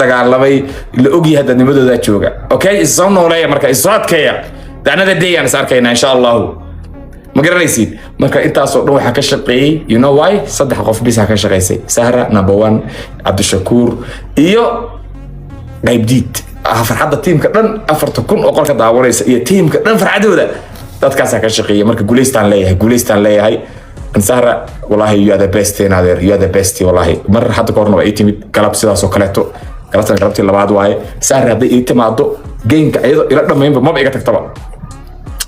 dagaalamay la ogi hadda nimadooda jooga okay isoo nooleeya marka isradkeeya another day aan is arkayna insha Allah ma garanaysid marka intaas oo dhan waxa ka shaqeeyay you know why saddex qof bis ka shaqeysay Sahra number 1 Abdushakuur iyo qaybdiid farxadda teamka dhan 4,000 oo qolka daawanaysa iyo teamka dhan farxadooda dadkaas ka shaqeeyay marka guuleystaan leeyahay Sahra wallahi you are the best nader you are the best wallahi mar hadda korna ay timid galab sidaas oo kaleeto galabtii labaad waaye Sahra hadday ii timaado gameka iyadoo ila dhameynba ma iga tagtaba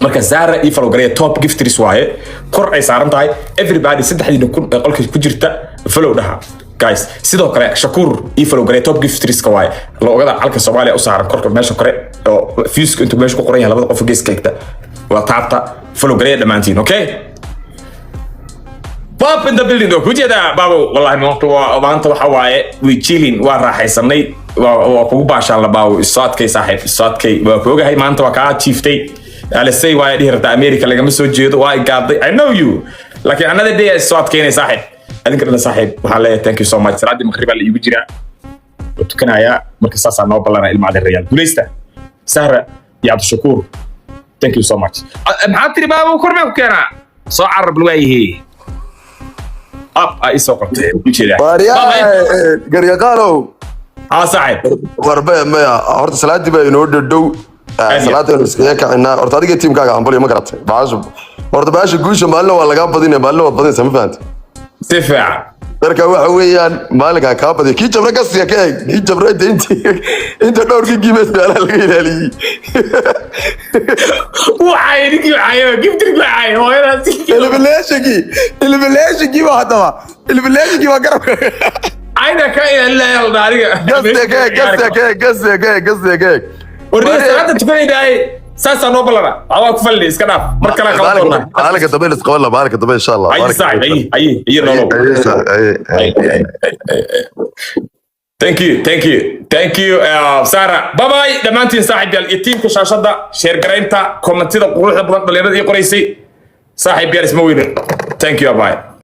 marka Sahra ii follow gareeya top gifters waaye kor ay saaran tahay everybody 3,000 qolka ku jirta follow dhaha guys sidoo kale Shakuur ii follow gareeya top gifters ka waaye loogada halka Soomaaliya u saaran korka meesha kore oo fuse inta meesha ku qoran yahay labada qof geeska xigta waa taabta follow gareeya dhamaantiin okay Pop in the building though kujeda babo wallahi maanta waxa waaye we chilling waa raaxaysanay waa kugu baashaan la baawo isaadkay saaxiib isaadkay waa ku ogahay maanta waa ka chiiftay alisay waa dhirta America laga ma soo jeedo waa gaaday I know you laakiin another day isaadkayna saaxiib adinkana saaxiib waxa leeyahay thank you so much salaadi maghrib la iigu jira tukanaya marka saasa noo balana ilmaada Real guuleysta Sahra ya Abdushakuur thank you so much maxaa tiri babo korma ku keena soo carab luwayhi up ay soo qabtay wajida garyaqaalow صاحب warbe ma horta salaadi baa inoo dhadhow salaada iska kacina horta adiga teamkaaga ambaliyo ma garatay baasho horta baasho guusha maalin waa laga badinay maalin waa badinaysa ma fahanti si fiican marka waxa weeyaan maalinka ka badiyo kii jabra gasiya ka eeg kii jabra inta dhowrkii giimeed baa laga ilaaliyay waxay nigi ayo giftir waxay hooyadaasi ilmileeshigi waa hadaba ilmileeshigi waa garab ayna ka ilaaliyay daariga gasiya warriga salaada tukanayay ساسا نوبلنا عواك فلي اسكناف مركلا قلبنا مالك دبي نسقول مالك دبي ان شاء الله اي صاحب اي نولو ثانك يو سارة باي باي دمانتين صاحب التيم كشاشده شير غرينتا كومنتيدا قروحda badan dhalinyarada ii qoraysay صاحب يا اسمه وين ثانك يو باي